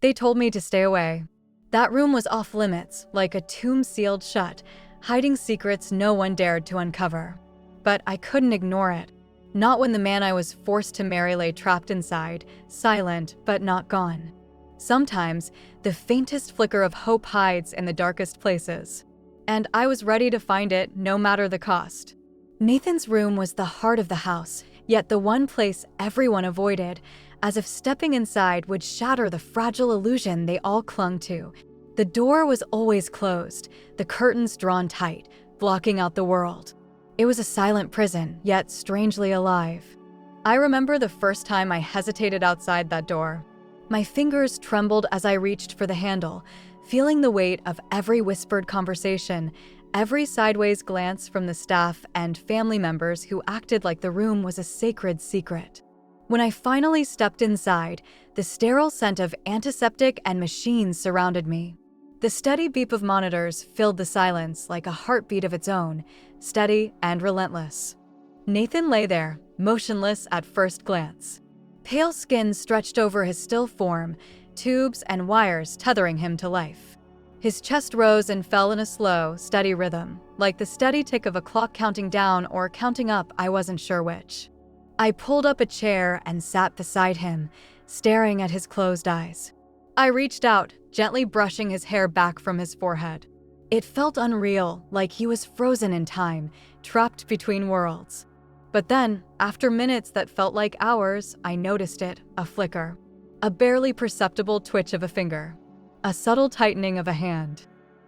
They told me to stay away. That room was off limits, like a tomb sealed shut, hiding secrets no one dared to uncover. But I couldn't ignore it. Not when the man I was forced to marry lay trapped inside, silent but not gone. Sometimes, the faintest flicker of hope hides in the darkest places. And I was ready to find it, no matter the cost. Nathan's room was the heart of the house, yet the one place everyone avoided, as if stepping inside would shatter the fragile illusion they all clung to. The door was always closed, the curtains drawn tight, blocking out the world. It was a silent prison, yet strangely alive. I remember the first time I hesitated outside that door. My fingers trembled as I reached for the handle, feeling the weight of every whispered conversation, every sideways glance from the staff and family members who acted like the room was a sacred secret. When I finally stepped inside, the sterile scent of antiseptic and machines surrounded me. The steady beep of monitors filled the silence like a heartbeat of its own, steady and relentless. Nathan lay there, motionless at first glance. Pale skin stretched over his still form, tubes and wires tethering him to life. His chest rose and fell in a slow, steady rhythm, like the steady tick of a clock counting down or counting up, I wasn't sure which. I pulled up a chair and sat beside him, staring at his closed eyes. I reached out, gently brushing his hair back from his forehead. It felt unreal, like he was frozen in time, trapped between worlds. But then, after minutes that felt like hours, I noticed it, a flicker. A barely perceptible twitch of a finger. A subtle tightening of a hand.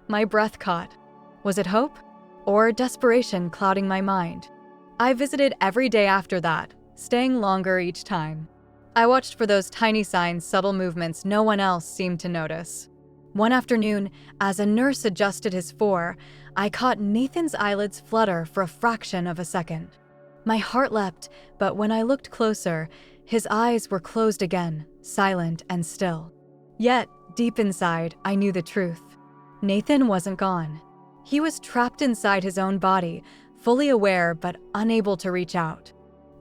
My breath caught. Was it hope? Or desperation clouding my mind? I visited every day after that, staying longer each time. I watched for those tiny signs, subtle movements no one else seemed to notice. One afternoon, as a nurse adjusted his fore, I caught Nathan's eyelids flutter for a fraction of a second. My heart leapt, but when I looked closer, his eyes were closed again, silent and still. Yet, deep inside, I knew the truth. Nathan wasn't gone. He was trapped inside his own body, fully aware but unable to reach out.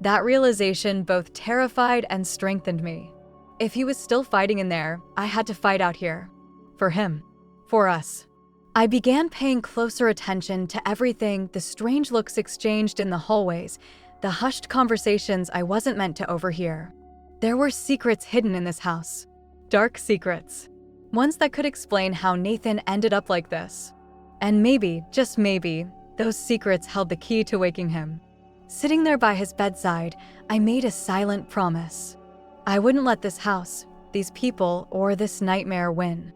That realization both terrified and strengthened me. If he was still fighting in there, I had to fight out here. For him. For us. I began paying closer attention to everything, the strange looks exchanged in the hallways, the hushed conversations I wasn't meant to overhear. There were secrets hidden in this house. Dark secrets. Ones that could explain how Nathan ended up like this. And maybe, just maybe, those secrets held the key to waking him. Sitting there by his bedside, I made a silent promise. I wouldn't let this house, these people, or this nightmare win.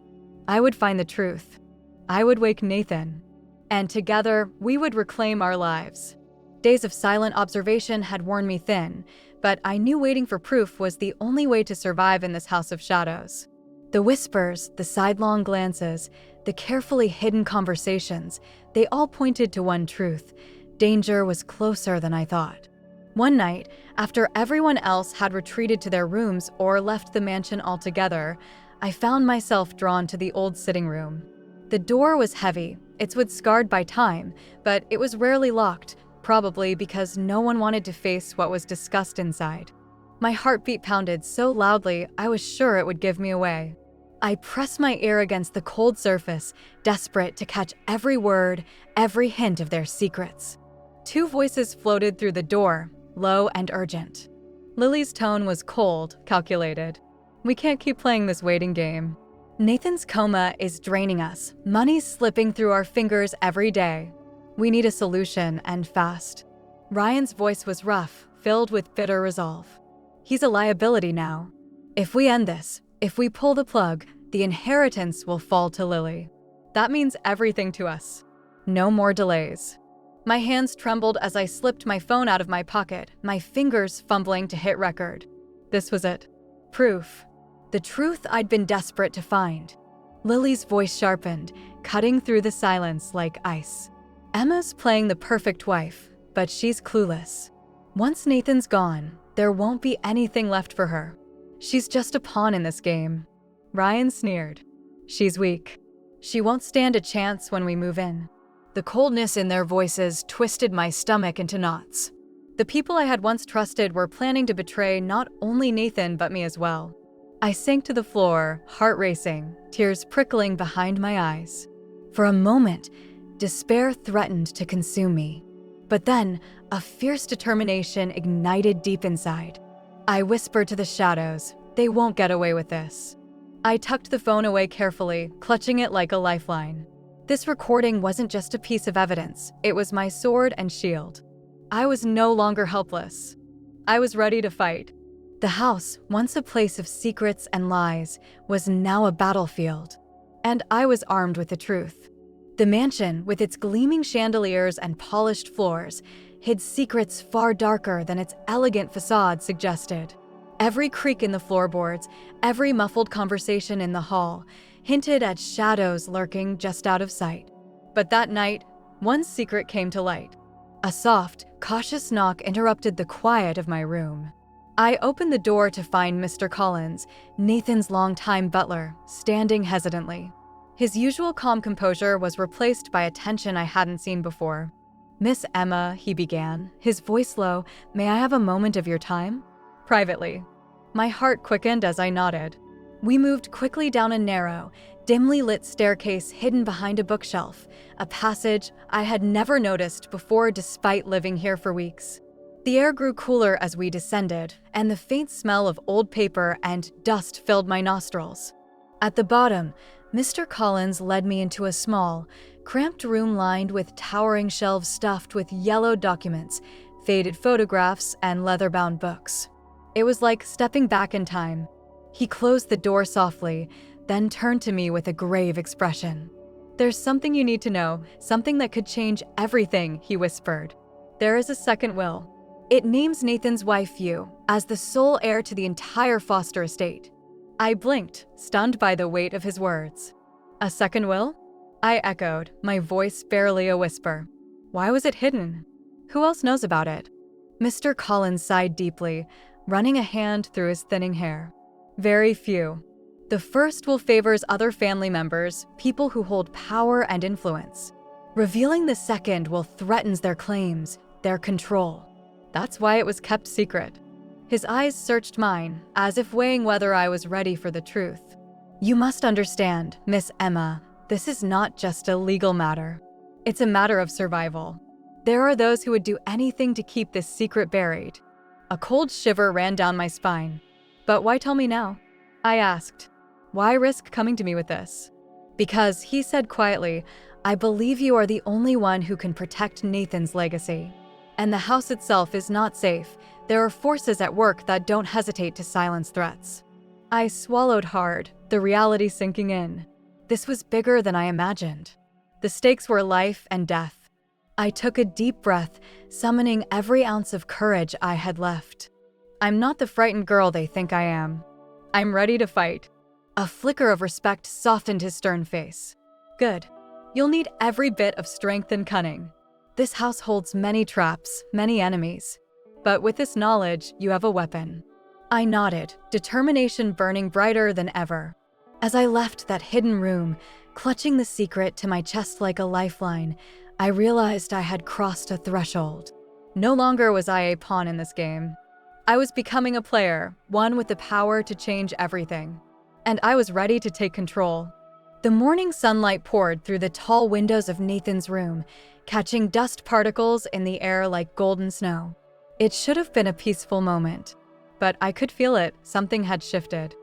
I would find the truth. I would wake Nathan. And together, we would reclaim our lives. Days of silent observation had worn me thin, but I knew waiting for proof was the only way to survive in this house of shadows. The whispers, the sidelong glances, the carefully hidden conversations, they all pointed to one truth. Danger was closer than I thought. One night, after everyone else had retreated to their rooms or left the mansion altogether, I found myself drawn to the old sitting room. The door was heavy, its wood scarred by time, but it was rarely locked, probably because no one wanted to face what was discussed inside. My heartbeat pounded so loudly I was sure it would give me away. I pressed my ear against the cold surface, desperate to catch every word, every hint of their secrets. Two voices floated through the door, low and urgent. Lily's tone was cold, calculated. We can't keep playing this waiting game. Nathan's coma is draining us, money slipping through our fingers every day. We need a solution, and fast. Ryan's voice was rough, filled with bitter resolve. He's a liability now. If we end this, if we pull the plug, the inheritance will fall to Lily. That means everything to us. No more delays. My hands trembled as I slipped my phone out of my pocket, my fingers fumbling to hit record. This was it. Proof. The truth I'd been desperate to find. Lily's voice sharpened, cutting through the silence like ice. Emma's playing the perfect wife, but she's clueless. Once Nathan's gone, there won't be anything left for her. She's just a pawn in this game. Ryan sneered. She's weak. She won't stand a chance when we move in. The coldness in their voices twisted my stomach into knots. The people I had once trusted were planning to betray not only Nathan but me as well. I sank to the floor, heart racing, tears prickling behind my eyes. For a moment, despair threatened to consume me. But then, a fierce determination ignited deep inside. I whispered to the shadows, "They won't get away with this." I tucked the phone away carefully, clutching it like a lifeline. This recording wasn't just a piece of evidence, it was my sword and shield. I was no longer helpless. I was ready to fight. The house, once a place of secrets and lies, was now a battlefield. And I was armed with the truth. The mansion, with its gleaming chandeliers and polished floors, hid secrets far darker than its elegant facade suggested. Every creak in the floorboards, every muffled conversation in the hall, hinted at shadows lurking just out of sight. But that night, one secret came to light. A soft, cautious knock interrupted the quiet of my room. I opened the door to find Mr. Collins, Nathan's longtime butler, standing hesitantly. His usual calm composure was replaced by a tension I hadn't seen before. "Miss Emma," he began, his voice low, "may I have a moment of your time?" Privately. My heart quickened as I nodded. We moved quickly down a narrow, dimly lit staircase hidden behind a bookshelf, a passage I had never noticed before despite living here for weeks. The air grew cooler as we descended, and the faint smell of old paper and dust filled my nostrils. At the bottom, Mr. Collins led me into a small, cramped room lined with towering shelves stuffed with yellowed documents, faded photographs, and leather-bound books. It was like stepping back in time. He closed the door softly, then turned to me with a grave expression. "There's something you need to know, something that could change everything," he whispered. "There is a second will. It names Nathan's wife, you, as the sole heir to the entire Foster estate." I blinked, stunned by the weight of his words. "A second will?" I echoed, my voice barely a whisper. "Why was it hidden? Who else knows about it?" Mr. Collins sighed deeply, running a hand through his thinning hair. "Very few. The first will favors other family members, people who hold power and influence. Revealing the second will threatens their claims, their control. That's why it was kept secret." His eyes searched mine, as if weighing whether I was ready for the truth. "You must understand, Miss Emma, this is not just a legal matter. It's a matter of survival. There are those who would do anything to keep this secret buried." A cold shiver ran down my spine. "But why tell me now?" I asked. "Why risk coming to me with this?" "Because," he said quietly, "I believe you are the only one who can protect Nathan's legacy. And the house itself is not safe. There are forces at work that don't hesitate to silence threats." I swallowed hard, the reality sinking in. This was bigger than I imagined. The stakes were life and death. I took a deep breath, summoning every ounce of courage I had left. I'm not the frightened girl they think I am. I'm ready to fight. A flicker of respect softened his stern face. "Good. You'll need every bit of strength and cunning. This house holds many traps, many enemies. But with this knowledge, you have a weapon." I nodded, determination burning brighter than ever. As I left that hidden room, clutching the secret to my chest like a lifeline, I realized I had crossed a threshold. No longer was I a pawn in this game. I was becoming a player, one with the power to change everything. And I was ready to take control. The morning sunlight poured through the tall windows of Nathan's room, catching dust particles in the air like golden snow. It should have been a peaceful moment, but I could feel it. Something had shifted.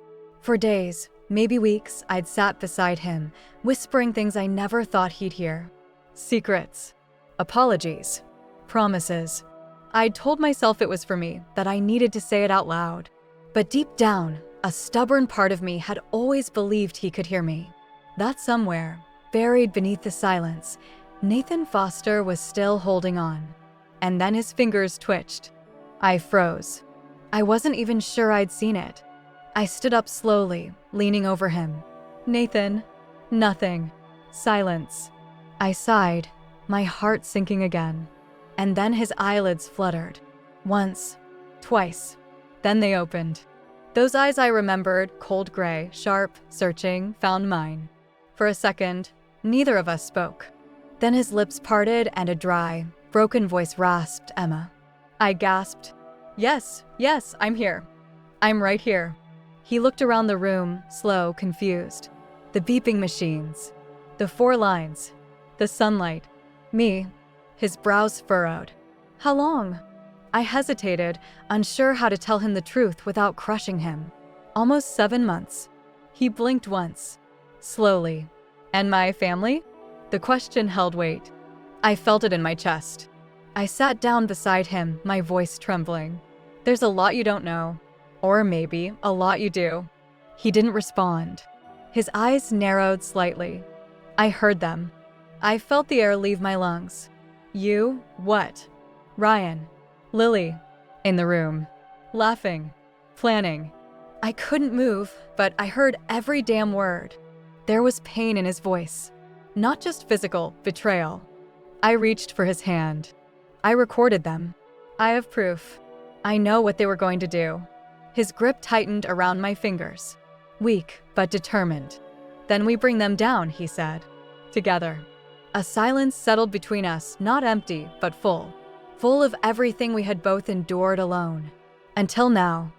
For days, maybe weeks, I'd sat beside him, whispering things I never thought he'd hear. Secrets, apologies, promises. I'd told myself it was for me, that I needed to say it out loud. But deep down, a stubborn part of me had always believed he could hear me. That somewhere, buried beneath the silence, Nathan Foster was still holding on. And then his fingers twitched. I froze. I wasn't even sure I'd seen it. I stood up slowly, leaning over him. "Nathan." "Nothing." Silence. I sighed, my heart sinking again. And then his eyelids fluttered. Once, twice. Then they opened. Those eyes I remembered, cold gray, sharp, searching, found mine. For a second, neither of us spoke. Then his lips parted and a dry, broken voice rasped, "Emma." I gasped. Yes, I'm here. I'm right here." He looked around the room, slow, confused. The beeping machines. The 4 lines. The sunlight. Me. His brows furrowed. How long? I hesitated, unsure how to tell him the truth without crushing him. Almost 7 months. He blinked once. Slowly. And my family? The question held weight. I felt it in my chest. I sat down beside him, my voice trembling. There's a lot you don't know. Or maybe a lot you do. He didn't respond. His eyes narrowed slightly. I heard them. I felt the air leave my lungs. You? What? Ryan. Lily. In the room. Laughing. Planning. I couldn't move, but I heard every damn word. There was pain in his voice. Not just physical, betrayal. I reached for his hand. I recorded them. I have proof. I know what they were going to do. His grip tightened around my fingers. Weak, but determined. Then we bring them down, he said. Together. A silence settled between us, not empty, but full. Full of everything we had both endured alone. Until now.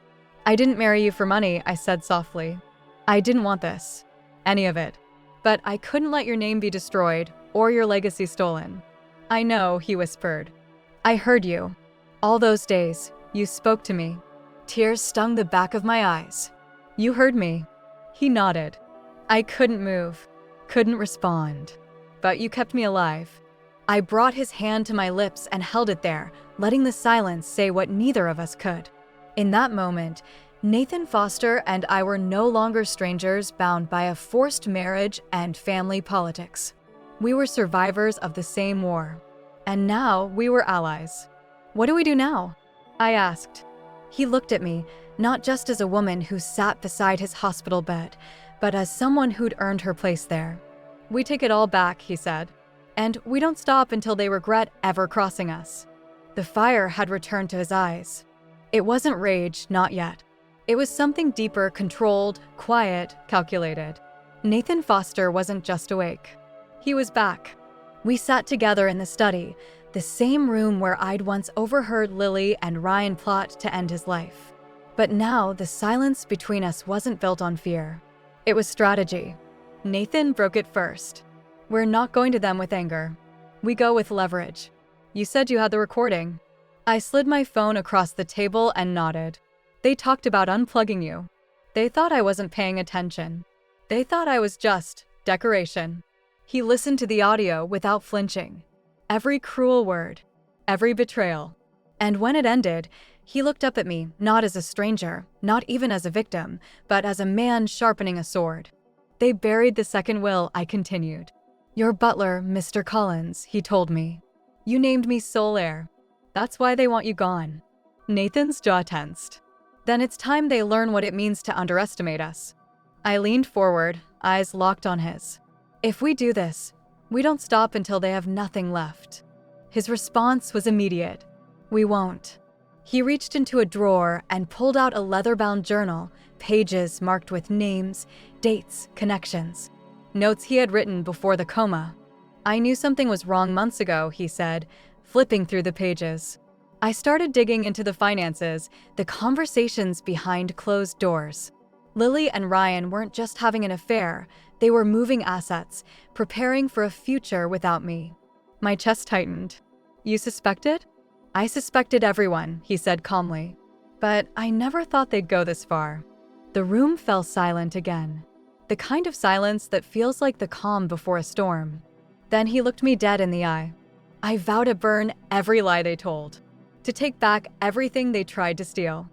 I didn't marry you for money, I said softly. I didn't want this. Any of it. But I couldn't let your name be destroyed, or your legacy stolen. I know, he whispered. I heard you. All those days, you spoke to me. Tears stung the back of my eyes. You heard me. He nodded. I couldn't move, couldn't respond. But you kept me alive. I brought his hand to my lips and held it there, letting the silence say what neither of us could. In that moment, Nathan Foster and I were no longer strangers bound by a forced marriage and family politics. We were survivors of the same war. And now we were allies. What do we do now? I asked. He looked at me, not just as a woman who sat beside his hospital bed, but as someone who'd earned her place there. We take it all back, he said. And we don't stop until they regret ever crossing us. The fire had returned to his eyes. It wasn't rage, not yet. It was something deeper, controlled, quiet, calculated. Nathan Foster wasn't just awake. He was back. We sat together in the study, the same room where I'd once overheard Lily and Ryan plot to end his life. But now the silence between us wasn't built on fear. It was strategy. Nathan broke it first. We're not going to them with anger. We go with leverage. You said you had the recording. I slid my phone across the table and nodded. They talked about unplugging you. They thought I wasn't paying attention. They thought I was just decoration. He listened to the audio without flinching. Every cruel word, every betrayal. And when it ended, he looked up at me, not as a stranger, not even as a victim, but as a man sharpening a sword. They buried the second will, I continued. Your butler, Mr. Collins, he told me. You named me sole heir. That's why they want you gone. Nathan's jaw tensed. Then it's time they learn what it means to underestimate us. I leaned forward, eyes locked on his. If we do this, we don't stop until they have nothing left. His response was immediate. We won't. He reached into a drawer and pulled out a leather-bound journal, pages marked with names, dates, connections. Notes he had written before the coma. I knew something was wrong months ago, he said, flipping through the pages. I started digging into the finances, the conversations behind closed doors. Lily and Ryan weren't just having an affair, they were moving assets, preparing for a future without me. My chest tightened. You suspected? I suspected everyone, he said calmly. But I never thought they'd go this far. The room fell silent again. The kind of silence that feels like the calm before a storm. Then he looked me dead in the eye. I vow to burn every lie they told, to take back everything they tried to steal.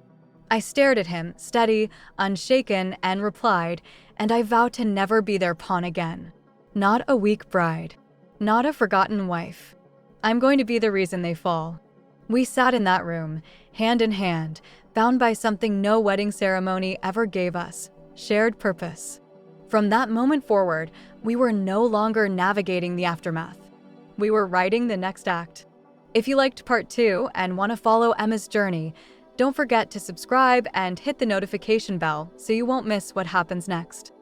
I stared at him, steady, unshaken, and replied, and I vow to never be their pawn again. Not a weak bride. Not a forgotten wife. I'm going to be the reason they fall. We sat in that room, hand in hand, bound by something no wedding ceremony ever gave us, shared purpose. From that moment forward, we were no longer navigating the aftermath. We were writing the next act. If you liked part 2 and want to follow Emma's journey, don't forget to subscribe and hit the notification bell so you won't miss what happens next.